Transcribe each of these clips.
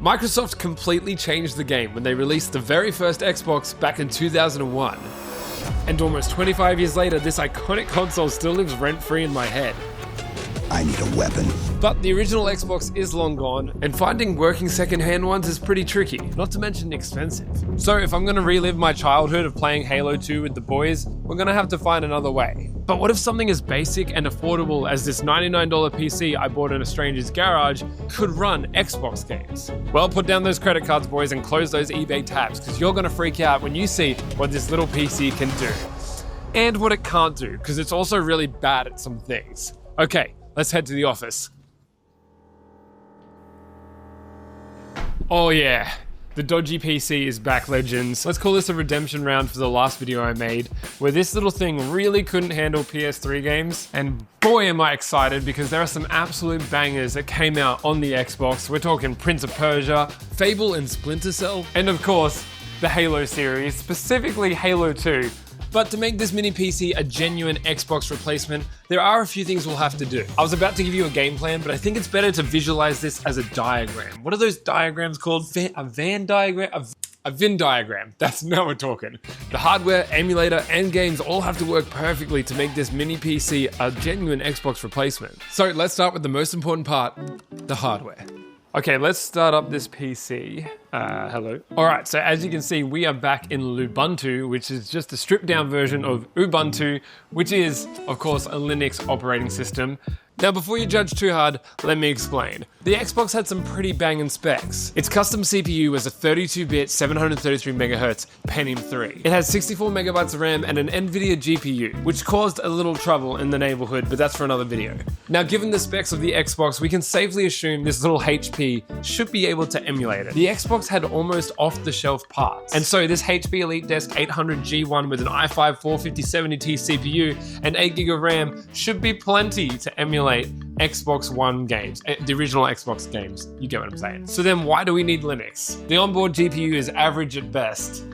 Microsoft completely changed the game when they released the very first Xbox back in 2001. And almost 25 years later, this iconic console still lives rent-free in my head. I need a weapon. But the original Xbox is long gone, and finding working second-hand ones is pretty tricky, not to mention expensive. So if I'm gonna relive my childhood of playing Halo 2 with the boys, we're gonna have to find another way. But what if something as basic and affordable as this $99 PC I bought in a stranger's garage could run Xbox games? Well, put down those credit cards, boys, and close those eBay tabs, because you're gonna freak out when you see what this little PC can do. And what it can't do, because it's also really bad at some things. Okay, let's head to the office. Oh yeah, the dodgy PC is back, legends. Let's call this a redemption round for the last video I made, where this little thing really couldn't handle PS3 games. And boy am I excited, because there are some absolute bangers that came out on the Xbox. We're talking Prince of Persia, Fable and Splinter Cell, and of course, the Halo series, specifically Halo 2. But to make this mini PC a genuine Xbox replacement, there are a few things we'll have to do. I was about to give you a game plan, but I think it's better to visualize this as a diagram. What are those diagrams called? A Venn diagram. That's, now we're talking. The hardware, emulator, and games all have to work perfectly to make this mini PC a genuine Xbox replacement. So let's start with the most important part, the hardware. Okay, let's start up this PC. Hello. All right, so as you can see, we are back in Lubuntu, which is just a stripped down version of Ubuntu, which is, of course, a Linux operating system. Now, before you judge too hard, let me explain. The Xbox had some pretty banging specs. Its custom CPU was a 32-bit 733MHz Pentium 3. It has 64 megabytes of RAM and an NVIDIA GPU, which caused a little trouble in the neighborhood, but that's for another video. Now, given the specs of the Xbox, we can safely assume this little HP should be able to emulate it. The Xbox had almost off-the-shelf parts, and so this HP EliteDesk 800G1 with an i5 45070T CPU and 8GB of RAM should be plenty to emulate Xbox One games, the original Xbox games. You get what I'm saying. So then why do we need Linux? The onboard GPU is average at best,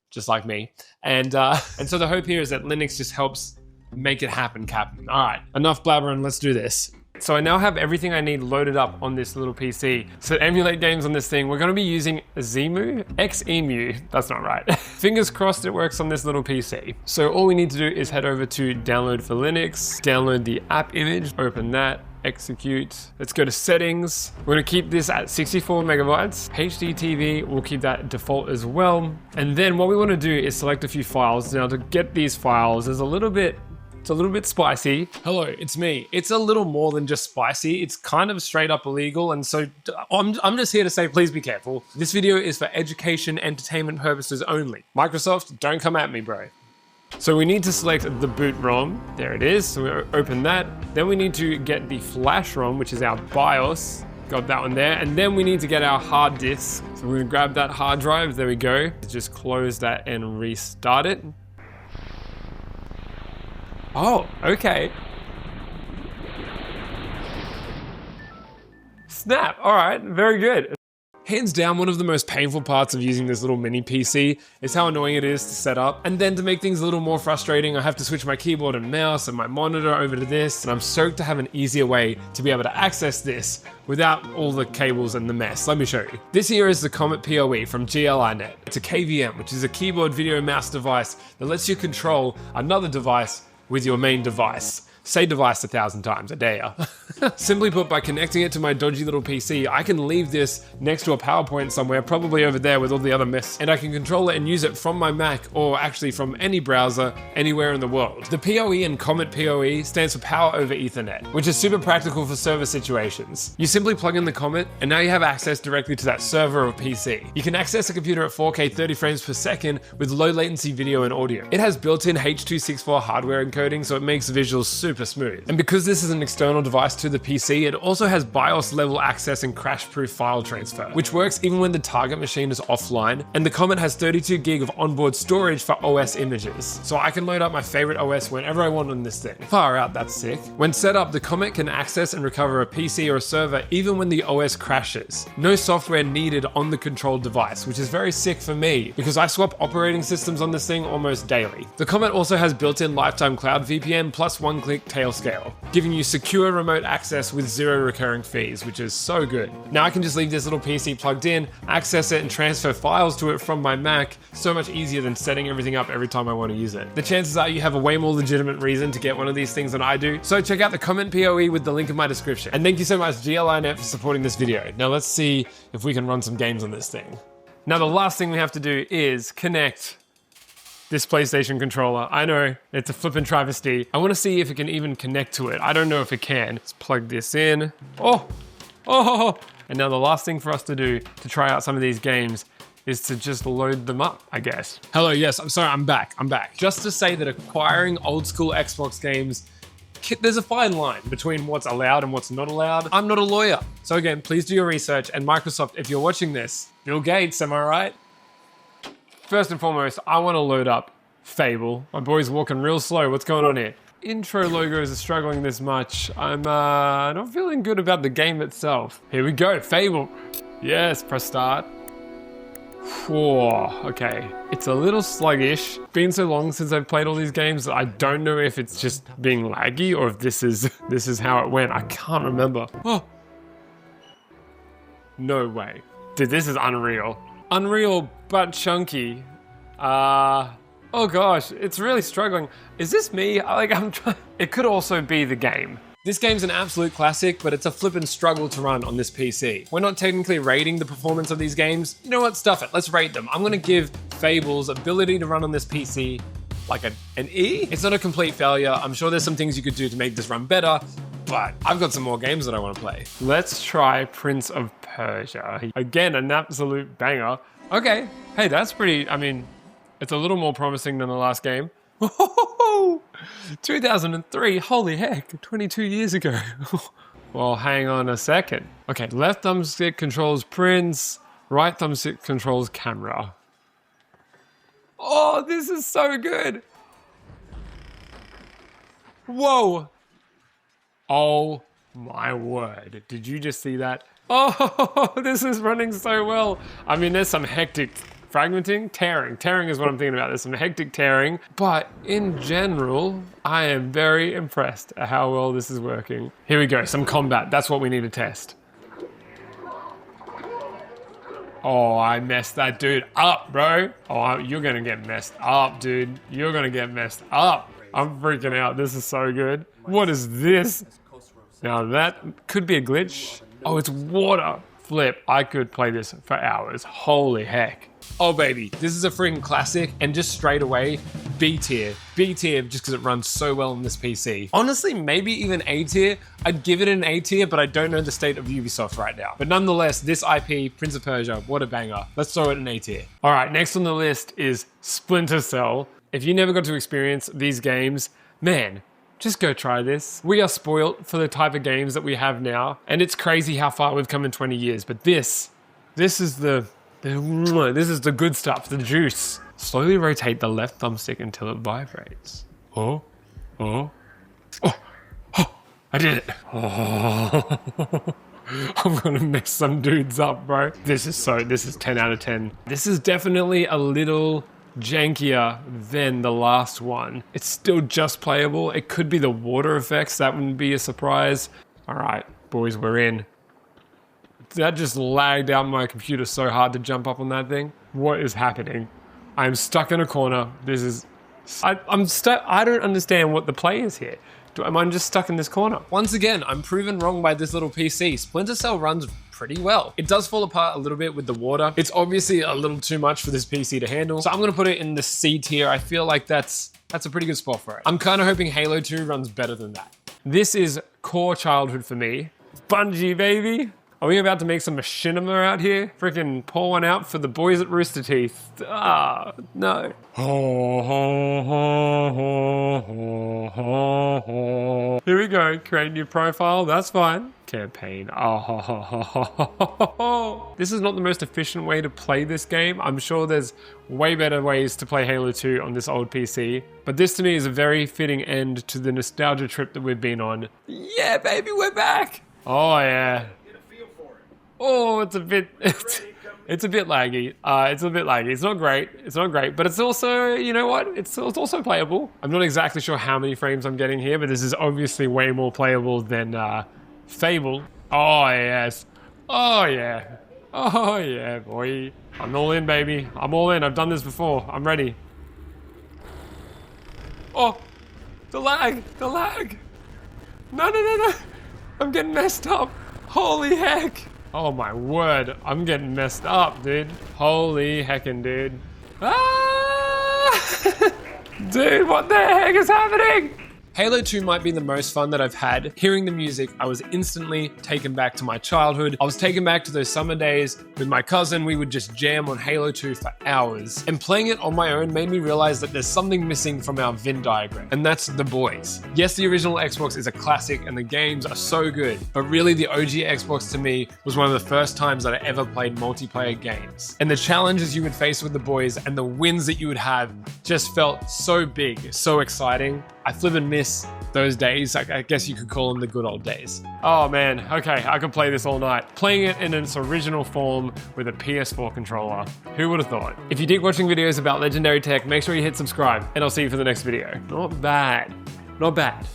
just like me. And so the hope here is that Linux just helps make it happen, Captain. All right, enough blabbering, let's do this. So I now have everything I need loaded up on this little PC. So to emulate games on this thing, we're gonna be using Xemu, that's not right. Fingers crossed it works on this little PC. So all we need to do is head over to download for Linux, download the app image, open that, execute. Let's go to settings. We're gonna keep this at 64 megabytes. HDTV, we'll keep that default as well. And then what we wanna do is select a few files. Now to get these files, it's a little bit spicy. Hello, it's me. It's a little more than just spicy. It's kind of straight up illegal. And so I'm just here to say, please be careful. This video is for education, entertainment purposes only. Microsoft, don't come at me, bro. So we need to select the boot ROM. There it is. So we open that. Then we need to get the flash ROM, which is our BIOS. Got that one there. And then we need to get our hard disk. So we're gonna grab that hard drive. There we go. Just close that and restart it. Oh, okay. Snap, all right, very good. Hands down, one of the most painful parts of using this little mini PC is how annoying it is to set up. And then to make things a little more frustrating, I have to switch my keyboard and mouse and my monitor over to this. And I'm stoked to have an easier way to be able to access this without all the cables and the mess. Let me show you. This here is the Comet PoE from GLINet. It's a KVM, which is a keyboard, video, mouse device that lets you control another device with your main device. Say device 1,000 times, I dare ya. Simply put, by connecting it to my dodgy little PC, I can leave this next to a PowerPoint somewhere, probably over there with all the other mess, and I can control it and use it from my Mac, or actually from any browser, anywhere in the world. The PoE in Comet PoE stands for Power over Ethernet, which is super practical for server situations. You simply plug in the Comet, and now you have access directly to that server or PC. You can access a computer at 4K 30 frames per second with low latency video and audio. It has built-in H.264 hardware encoding, so it makes visuals super smooth. And because this is an external device to the PC, it also has BIOS level access and crash-proof file transfer, which works even when the target machine is offline. And the Comet has 32 gig of onboard storage for OS images. So I can load up my favorite OS whenever I want on this thing. Far out, that's sick. When set up, the Comet can access and recover a PC or a server even when the OS crashes. No software needed on the controlled device, which is very sick for me because I swap operating systems on this thing almost daily. The Comet also has built-in lifetime cloud VPN plus one-click Tailscale, giving you secure remote access with 0 recurring fees, which is so good. Now I can just leave this little PC plugged in, access it and transfer files to it from my Mac, so much easier than setting everything up every time I want to use it. The chances are you have a way more legitimate reason to get one of these things than I do, so check out the comment PoE with the link in my description. And thank you so much GLINet for supporting this video. Now let's see if we can run some games on this thing. Now the last thing we have to do is connect this PlayStation controller. I know, it's a flippin' travesty. I want to see if it can even connect to it. I don't know if it can. Let's plug this in. Oh! And now the last thing for us to do to try out some of these games is to just load them up, I guess. Hello, yes, I'm sorry, I'm back. Just to say that acquiring old school Xbox games, there's a fine line between what's allowed and what's not allowed. I'm not a lawyer. So again, please do your research, and Microsoft, if you're watching this, Bill Gates, am I right? First and foremost, I want to load up Fable. My boy's walking real slow. What's going on here? Intro logos are struggling this much. I'm not feeling good about the game itself. Here we go, Fable. Yes, press start. Whoa, okay. It's a little sluggish. Been so long since I've played all these games that I don't know if it's just being laggy or if this is how it went. I can't remember. Oh. No way. Dude, this is unreal. Unreal but chunky. Oh gosh, it's really struggling. Is this me? I'm trying. It could also be the game. This game's an absolute classic, but it's a flippin' struggle to run on this PC. We're not technically rating the performance of these games. You know what, stuff it, let's rate them. I'm gonna give Fable's ability to run on this PC like an E. It's not a complete failure. I'm sure there's some things you could do to make this run better, but I've got some more games that I wanna play. Let's try Prince of Persia. Again, an absolute banger. Okay, hey, that's pretty, I mean, it's a little more promising than the last game. 2003, holy heck, 22 years ago. Well, hang on a second. Okay, left thumbstick controls Prince, right thumbstick controls camera. Oh, this is so good. Whoa. Oh my word, did you just see that? Oh, this is running so well. I mean, there's some hectic fragmenting, tearing. Tearing is what I'm thinking about. There's some hectic tearing, but in general, I am very impressed at how well this is working. Here we go, some combat. That's what we need to test. Oh, I messed that dude up, bro. Oh, you're gonna get messed up, dude. You're gonna get messed up. I'm freaking out. This is so good. What is this? Now that could be a glitch. Oh, it's water. Flip, I could play this for hours. Holy heck. Oh baby, this is a freaking classic, and just straight away, B tier. B tier just because it runs so well on this PC. Honestly, maybe even A tier. I'd give it an A tier, but I don't know the state of Ubisoft right now. But nonetheless, this IP, Prince of Persia, what a banger. Let's throw it an A tier. All right, next on the list is Splinter Cell. If you never got to experience these games, man, just go try this. We are spoiled for the type of games that we have now, and it's crazy how far we've come in 20 years, but this is the good stuff, the juice. Slowly rotate the left thumbstick until it vibrates. Oh, I did it. Oh. I'm gonna mess some dudes up, bro. This is 10 out of 10. This is definitely a little jankier than the last one. It's still just playable. It could be the water effects. That wouldn't be a surprise. All right, boys, we're in. That just lagged out my computer so hard to jump up on that thing. What is happening? I'm stuck in a corner. This is... I'm stuck. I don't understand what the play is here. Am I just stuck in this corner? Once again, I'm proven wrong by this little PC. Splinter Cell runs pretty well. It does fall apart a little bit with the water. It's obviously a little too much for this PC to handle. So I'm gonna put it in the C tier. I feel like that's a pretty good spot for it. I'm kind of hoping Halo 2 runs better than that. This is core childhood for me. Bungie, baby. Are we about to make some machinima out here? Freaking pour one out for the boys at Rooster Teeth. Ah, no. Here we go, create new profile, that's fine. Campaign, This is not the most efficient way to play this game. I'm sure there's way better ways to play Halo 2 on this old PC. But this to me is a very fitting end to the nostalgia trip that we've been on. Yeah, baby, we're back. Oh yeah. Oh, it's a bit... It's a bit laggy. It's not great. It's not great, but it's also, you know what? It's also playable. I'm not exactly sure how many frames I'm getting here, but this is obviously way more playable than Fable. Oh, yes. Oh, yeah. Oh, yeah, boy. I'm all in, baby. I'm all in. I've done this before. I'm ready. Oh, the lag. The lag. No. I'm getting messed up. Holy heck. Oh my word. I'm getting messed up, dude. Holy heckin', dude. Ah! Dude, what the heck is happening? Halo 2 might be the most fun that I've had. Hearing the music, I was instantly taken back to my childhood. I was taken back to those summer days with my cousin. We would just jam on Halo 2 for hours. And playing it on my own made me realize that there's something missing from our Venn diagram, and that's the boys. Yes, the original Xbox is a classic and the games are so good, but really the OG Xbox to me was one of the first times that I ever played multiplayer games. And the challenges you would face with the boys and the wins that you would have just felt so big, so exciting. I flippin' miss those days. I guess you could call them the good old days. Oh man, okay, I could play this all night. Playing it in its original form with a PS4 controller. Who would have thought? If you dig watching videos about legendary tech, make sure you hit subscribe, and I'll see you for the next video. Not bad. Not bad.